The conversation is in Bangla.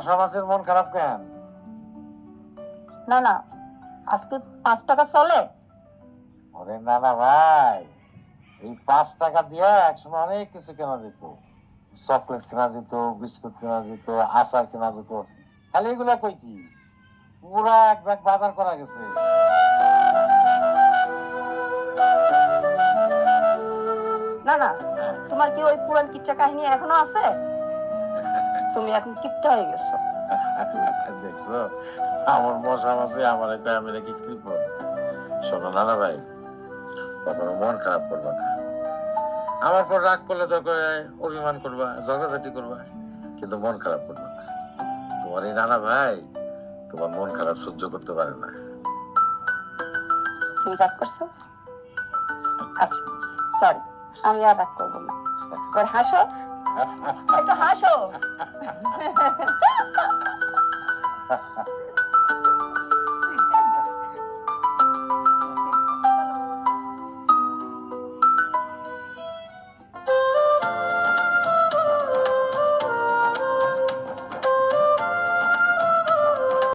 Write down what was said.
মশা মাছের মন খারাপ কেন? না না, আজকে 5 টাকা চলে? ওরে না না ভাই, এই 5 টাকা দিয়ে একসময় অনেক কিছু কেনা যেত। চকলেট কেনা যেত, বিস্কুট কেনা যেত, আচার কেনা যেত। খালি এগুলা কই কি, পুরা এক ব্যাগ বাজার করা গেছে। না না, তোমার কি ওই পুরান কিচ্ছা কাহিনী এখনো আছে? তুমি এখন কিপটা হয়ে গেছো। দেখছো, আমার মশা মাছে আমার একটা আমি নাকি কৃপণ। শোনো নানা ভাই, কখনো মন খারাপ করবা না। আমার পর রাগ করলে দরকার অভিমান করবা, ঝগড়াঝাটি করবা, কিন্তু মন খারাপ করবা না। তোমার এই নানা ভাই তোমার মন খারাপ সহ্য করতে পারে না। তুমি রাগ করছো? আচ্ছা, সরি, আমি আর রাগ করবো না। এবার হাসো, একটু হাসো।